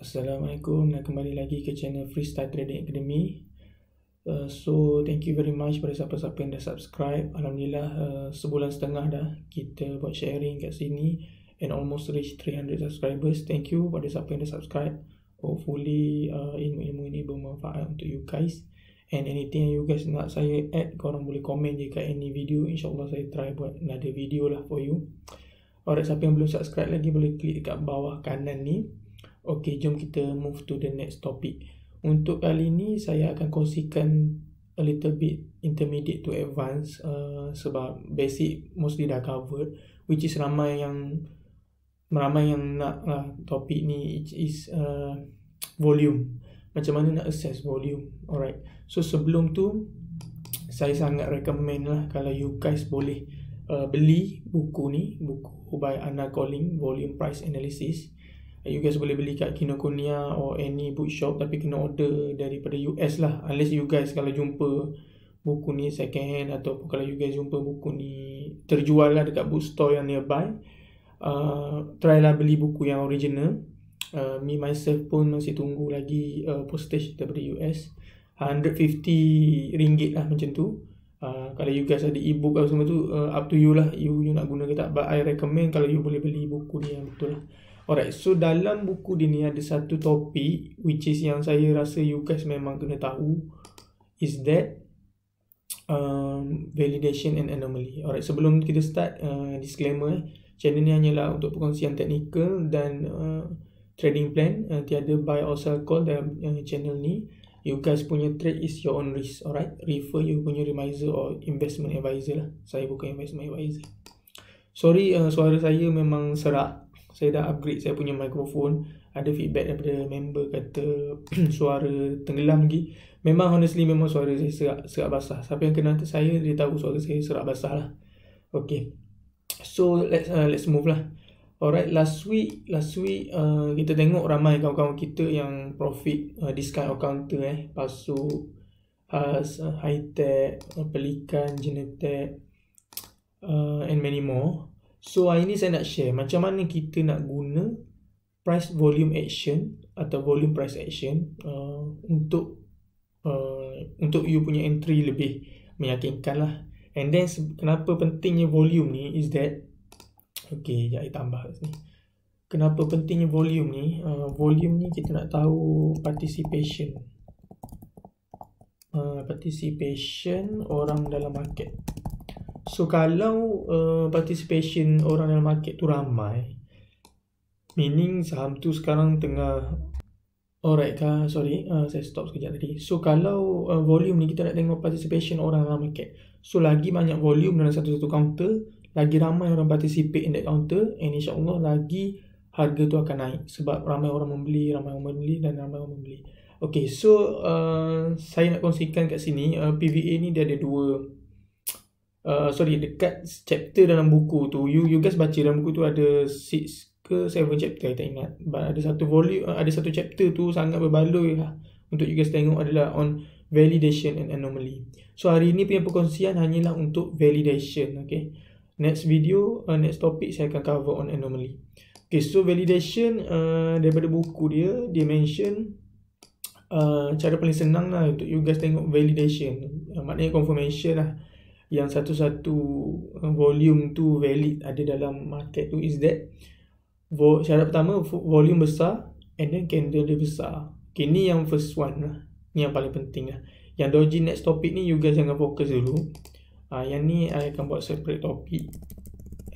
Assalamualaikum dan kembali lagi ke channel Freestyle Trading Academy. So thank you very much pada siapa-siapa yang dah subscribe. Alhamdulillah sebulan setengah dah kita buat sharing kat sini and almost reach 300 subscribers. Thank you pada siapa yang dah subscribe. Hopefully ilmu-ilmu ini bermanfaat untuk you guys. And anything yang you guys nak saya add, korang boleh komen je kat any video. InsyaAllah saya try buat another video lah for you. Alright, siapa yang belum subscribe lagi boleh klik dekat bawah kanan ni. Okay, jom kita move to the next topic. Untuk kali ni saya akan kongsikan a little bit intermediate to advanced, sebab basic mostly dah covered, which is ramai yang nak lah topik ni is volume. Macam mana nak assess volume. Alright, so sebelum tu saya sangat recommend lah kalau you guys boleh beli buku ni, buku by Anna Colling, Volume Price Analysis. You guys boleh beli kat Kinokuniya or any bookshop, tapi kena order daripada US lah. Unless you guys kalau jumpa buku ni second hand, ataupun kalau you guys jumpa buku ni terjual lah dekat bookstore yang nearby, try lah beli buku yang original. Me myself pun masih tunggu lagi postage daripada US, RM150 lah macam tu. Kalau you guys ada ebook atau semua tu, up to you lah, you nak guna ke tak. But I recommend kalau you boleh beli buku ni yang betul lah. Alright, so dalam buku dia ni ada satu topik which is yang saya rasa you guys memang kena tahu, is that validation and anomaly. Alright, sebelum kita start, disclaimer, channel ni hanyalah untuk perkongsian teknikal dan trading plan, tiada buy or sell call dalam channel ni. You guys punya trade is your own risk. Alright, refer you punya remisier or investment advisor lah. Saya bukan investment advisor. Sorry, suara saya memang serak. Saya dah upgrade saya punya mikrofon. Ada feedback daripada member kata suara tenggelam lagi. Memang honestly memang suara saya serak basah. Siapa yang kenal saya, dia tahu suara saya serak basah lah. Okay, so let's move lah. Alright, last week kita tengok ramai kawan-kawan kita yang profit discount counter, Pasu, Has, Hitech, Pelikan, Genetech, and many more. So hari ni saya nak share macam mana kita nak guna price volume action atau volume price action untuk you punya entry lebih meyakinkan lah. And then kenapa pentingnya volume ni is that, okay, sekejap saya tambah kat sini. Kenapa pentingnya volume ni? Volume ni kita nak tahu participation orang dalam market. So kalau participation orang dalam market tu ramai, meaning saham tu sekarang tengah saya stop sekejap tadi. So kalau volume ni kita nak tengok participation orang dalam market. So lagi banyak volume dalam satu-satu counter, lagi ramai orang participate in that counter, and insyaAllah lagi harga tu akan naik sebab ramai orang membeli dan ramai orang membeli. Okay, so saya nak kongsikan kat sini, PVA ni dia ada dekat chapter dalam buku tu, you guys baca dalam buku tu ada 6 ke 7 chapter, saya tak ingat. But ada satu chapter tu sangat berbaloi lah untuk you guys tengok, adalah on validation and anomaly. So hari ni punya perkongsian hanyalah untuk validation. Okay, next next topic saya akan cover on anomaly. Okay, so validation, daripada buku dia mention cara paling senang lah untuk you guys tengok validation, maknanya confirmation lah yang satu-satu volume tu valid ada dalam market tu, is that syarat pertama volume besar and then candle dia besar. Okay, ni yang first one lah, ni yang paling penting lah. Yang doji next topik ni you guys jangan fokus dulu. Yang ni I akan buat separate topik.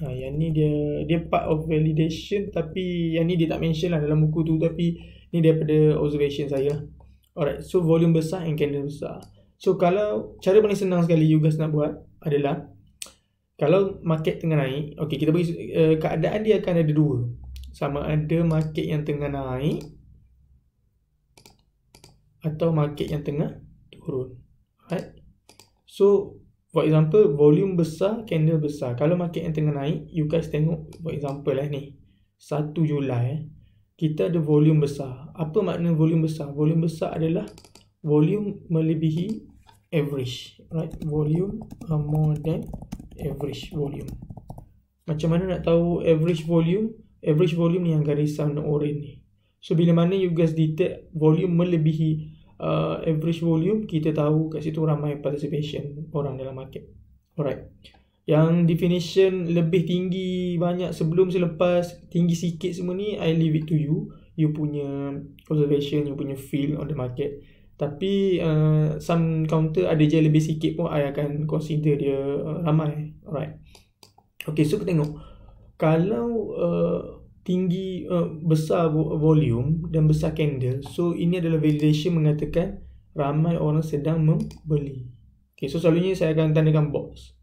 Yang ni dia part of validation, tapi yang ni dia tak mention lah dalam buku tu, tapi ni daripada observation saya lah. Alright, so volume besar and candle besar. So kalau cara paling senang sekali you guys nak buat adalah, kalau market tengah naik, okay, kita bagi keadaan dia akan ada dua. Sama ada market yang tengah naik atau market yang tengah turun. Alright, so for example volume besar, candle besar. Kalau market yang tengah naik, you guys tengok for example lah ni 1 Julai, kita ada volume besar. Apa makna volume besar? Volume besar adalah volume melebihi average, right? Volume more than average volume. Macam mana nak tahu average volume? Average volume ni yang garisan orange ni. So bila mana you guys detect volume melebihi average volume, kita tahu kat situ ramai participation orang dalam market. Alright. Yang definition lebih tinggi banyak sebelum selepas, tinggi sikit semua ni, I leave it to you. You punya observation, you punya feel on the market. Tapi some counter ada je lebih sikit pun I akan consider dia ramai. Alright. Okay, so kita tengok. Kalau tinggi besar volume dan besar candle, so ini adalah validation mengatakan ramai orang sedang membeli. Okay, so selalunya saya akan tandakan box.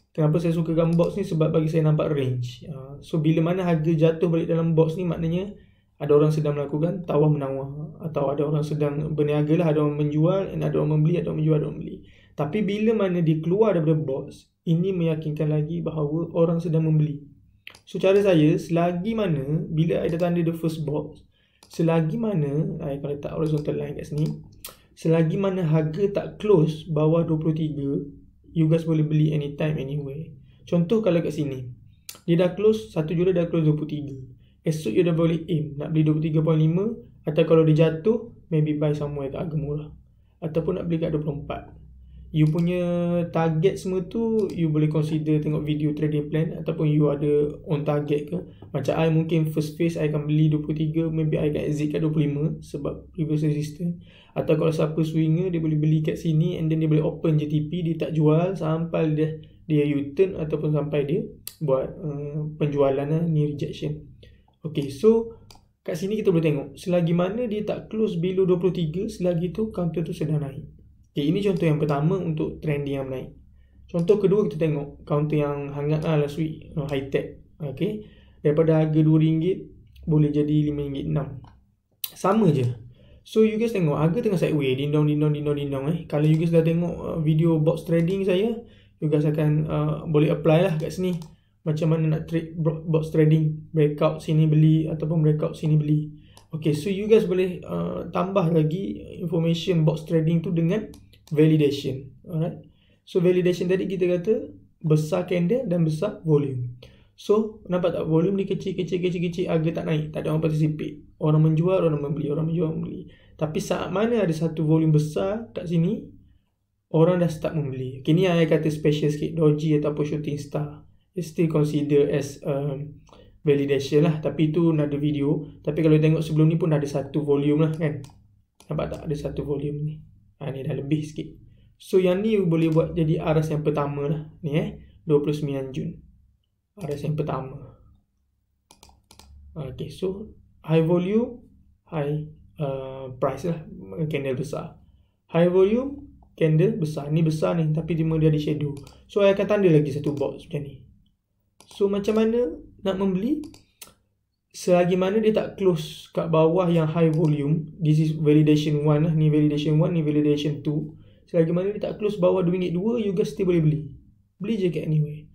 Kenapa saya sukakan box ni? Sebab bagi saya nampak range. So bila mana harga jatuh balik dalam box ni, maknanya ada orang sedang melakukan tawar menawar, atau ada orang sedang berniaga lah. Ada orang menjual, dan ada orang membeli, ada orang menjual, ada orang membeli. Tapi bila mana dia keluar daripada box, ini meyakinkan lagi bahawa orang sedang membeli. So cara saya, selagi mana bila I dah tanda the first box, selagi mana I akan letak horizontal line kat sini, selagi mana harga tak close bawah 23, you guys boleh beli anytime, anywhere. Contoh kalau kat sini, dia dah close, satu jual dah close 23. Esok you dah boleh aim nak beli 23.5, atau kalau dia jatuh, maybe buy somewhere kat harga murah. Ataupun nak beli kat 24. You punya target semua tu, you boleh consider tengok video trading plan, ataupun you ada on target ke. Macam I mungkin first phase I akan beli 23, maybe I akan exit kat 25 sebab previous resistance. Atau kalau siapa swinger, dia boleh beli kat sini and then dia boleh open JTP, dia tak jual sampai dia U-turn, ataupun sampai dia buat penjualan lah, ni rejection. Okay, so kat sini kita boleh tengok selagi mana dia tak close below 23, selagi tu counter tu sedang naik. Okay, ini contoh yang pertama untuk trending yang naik. Contoh kedua kita tengok counter yang hangat lah last week, high tech. Okay, daripada harga RM2 boleh jadi RM5.6. Sama je. So you guys tengok harga tengah sideways, dindong. Kalau you guys dah tengok video box trading saya, you guys akan boleh apply lah kat sini. Macam mana nak trade box trading, breakout sini beli ataupun breakout sini beli. Okay, so you guys boleh tambah lagi information box trading tu dengan validation. Alright. So validation tadi kita kata besar candle dan besar volume. So nampak tak, volume ni kecil, harga tak naik, tak ada orang participate. Orang menjual, orang membeli, orang menjual, membeli. Tapi saat mana ada satu volume besar kat sini, orang dah start membeli. Okay, ni saya kata special sikit, doji ataupun shooting star. It's still consider as validation lah, tapi itu nak ada video. Tapi kalau tengok sebelum ni pun ada satu volume lah kan. Nampak tak, ada satu volume ni. Ni dah lebih sikit. So yang ni boleh buat jadi aras yang pertama lah. Ni 29 Jun. Aras yang pertama. Okay, so high volume, high price lah, candle besar. High volume, candle besar. Ni besar ni, tapi dia ada shadow. So I akan tanda lagi satu box macam ni. So macam mana nak membeli? Selagi mana dia tak close kat bawah yang high volume, this is validation 1 lah, ni validation 1, ni validation 2. Selagi mana dia tak close bawah RM2, you guys still boleh beli. Beli je kat anywhere.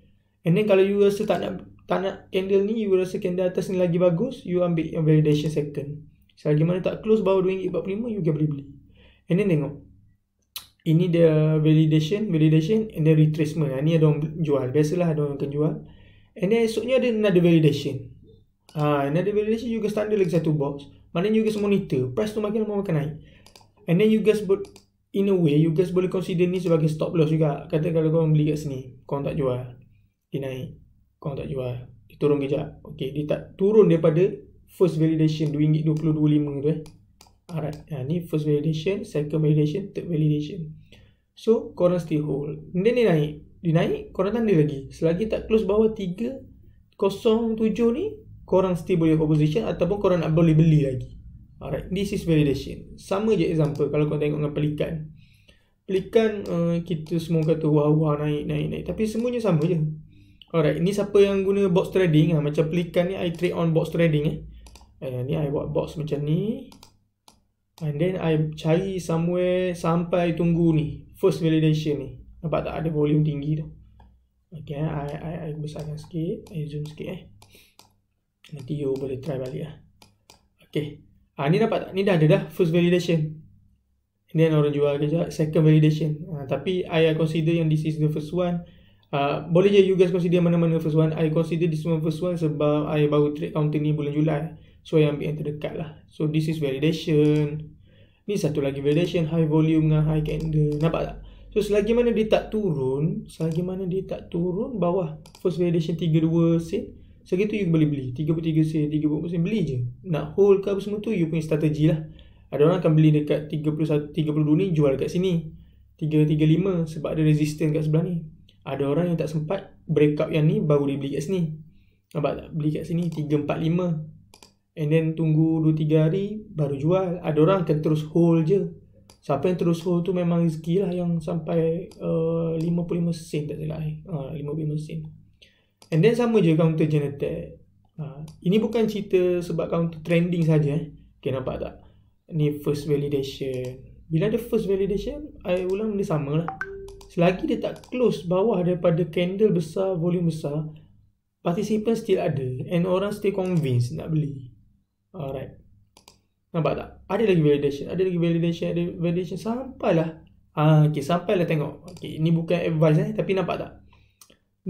And then kalau you rasa tak nak candle ni, you rasa candle atas ni lagi bagus, you ambil yang validation second. Selagi mana tak close bawah RM2.45, you guys boleh beli. And then tengok, ini dia validation and then retracement. Ni ada orang jual, biasalah ada orang akan jual. And then esoknya ada another validation. Another validation, you guys tanda lagi satu box. Maknanya you guys monitor, price tu makin lama makin naik. And then you guys in a way, you guys boleh consider ni sebagai stop loss juga. Kata kalau korang beli kat sini, korang tak jual, dia naik, korang tak jual, dia turun kejap. Okay, dia tak turun daripada first validation RM2.2025 tu Alright, ni first validation, second validation, third validation. So korang still hold. And then dia naik, korang tanda lagi. Selagi tak close bawah 307 ni, korang still boleh hold position, ataupun korang nak boleh beli lagi. Alright, this is validation. Sama je example kalau korang tengok dengan pelikan. Pelikan kita semua kata wah naik, tapi semuanya sama je. Alright, ni siapa yang guna box trading macam pelikan ni, I trade on box trading ni I buat box macam ni, and then I cari somewhere sampai tunggu ni first validation ni. Nampak tak ada volume tinggi tu. Okay, I besarkan sikit, I zoom sikit nanti you boleh try balik lah. Okay, ni nampak tak, ni dah ada dah first validation, and then orang jual kejap second validation. Tapi I consider yang this is the first one. Boleh je you guys consider mana-mana first one. I consider this one first one sebab I baru trade counter ni bulan Julai. So yang ambil yang terdekat lah. So this is validation. Ni satu lagi validation, high volume dengan high candle. Nampak tak? So selagi mana dia tak turun, bawah first validation 32 sen, segitu you boleh beli 33 sen, 30 sen, beli je. Nak hold ke apa semua tu you punya strategi lah. Ada orang akan beli dekat 32 ni, jual dekat sini 335 sebab ada resistance kat sebelah ni. Ada orang yang tak sempat breakout yang ni, baru dia beli kat sini. Nampak tak? Beli kat sini 345 and then tunggu 2-3 hari baru jual. Ada orang akan terus hold je. Siapa yang terus hold tu memang rezeki lah, yang sampai 55 sen tak salah 55 sen. And then sama je counter Genetech. Ini bukan cerita sebab counter trending saja. Okay, nampak tak? Ni first validation. Bila ada first validation, I ulang benda sama lah. Selagi dia tak close bawah daripada candle besar, volume besar, participant still ada and orang still convinced nak beli. Alright. Nampak tak? Ada lagi validation, sampailah. Okay, sampailah tengok. Okay, ni bukan advice tapi nampak tak?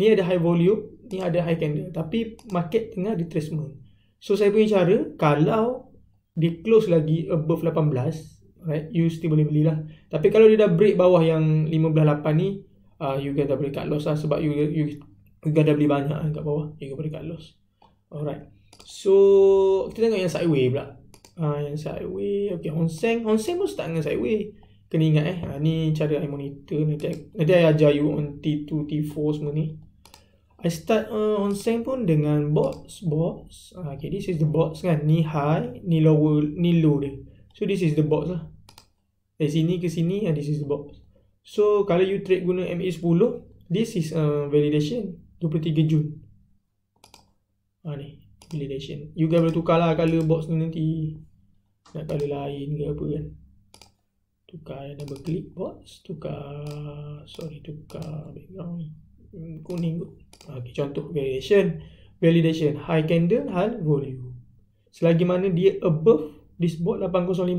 Ni ada high volume, ni ada high candle, tapi market tengah retracement. So saya punya cara, kalau dia close lagi above 18, right, you still boleh belilah. Tapi kalau dia dah break bawah yang 15.8 ni, you guys dah boleh cut loss lah, sebab you guys dah beli banyak kat bawah, you guys boleh cut loss. Alright. So kita tengok yang sideway pula. Yang sideway. Okay, Hang Seng pun start dengan sideway. Kena ingat ni cara I monitor. Nanti I ajar you on T2, T4 semua ni. I start Hang Seng pun dengan box. Okay, this is the box kan. Ni high, ni low dia. So this is the box lah. Dari sini ke sini, this is the box. So kalau you trade guna MA10, this is validation 23 Jun. Ni validation. You guys boleh tukar lah color box ni nanti. Nak color lain ke apa kan. Tukar double click box. Tukar background ni. Kuning kot. Okay, contoh validation. High candle, high volume. Selagi mana dia above this board 805,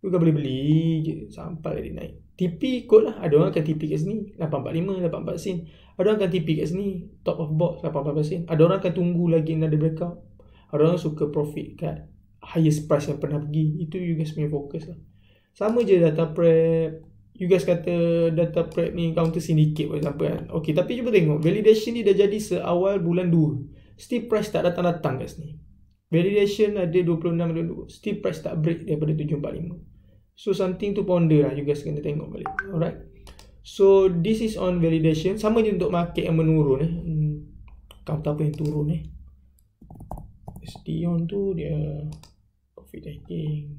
you guys boleh beli je sampai dia naik. TP ikut lah. Ada orang akan TP kat sini 845, 84 sen. Ada orang akan TP kat sini top of box 84 sen. Ada orang akan tunggu lagi ada breakout. Ada orang suka profit kat highest price yang pernah pergi. Itu you guys punya fokus lah. Sama je data prep. You guys kata data prep ni counter syndicate for example kan. Okay, tapi cuba tengok validation ni dah jadi seawal bulan 2. Still price tak datang-datang kat sini. Validation ada 26.2. Still price tak break daripada 745. So something to ponder lah. You guys kena tengok balik. Alright. So this is on validation. Sama je untuk market yang menurun Counter apa yang turun Stion tu dia profit taking.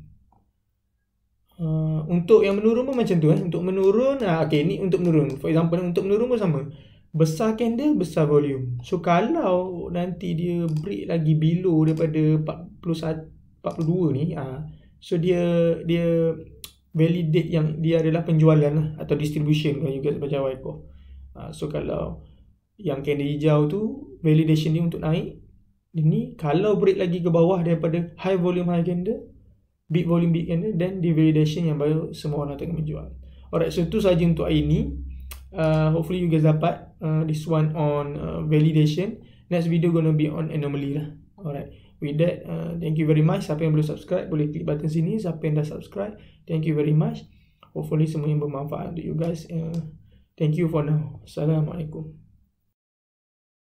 Untuk yang menurun pun macam tu Untuk menurun, okay, ni untuk menurun. For example, untuk menurun pun sama. Besar candle, besar volume. So kalau nanti dia break lagi below daripada 42 ni, so dia validate yang dia adalah penjualan lah, atau distribution kalau you guys baca Wyckoff. So kalau yang candle hijau tu validation dia untuk naik. Ini kalau break lagi ke bawah daripada high volume high candle, big volume big candle, then di validation yang baru semua orang tengah menjual. Alright, so itu saja untuk hari ni. Hopefully you guys dapat this one on validation. Next video gonna be on anomaly lah. Alright, with that, thank you very much. Siapa yang belum subscribe boleh klik button sini. Siapa yang dah subscribe, thank you very much. Hopefully semua yang bermanfaat untuk you guys. Thank you for now. Assalamualaikum.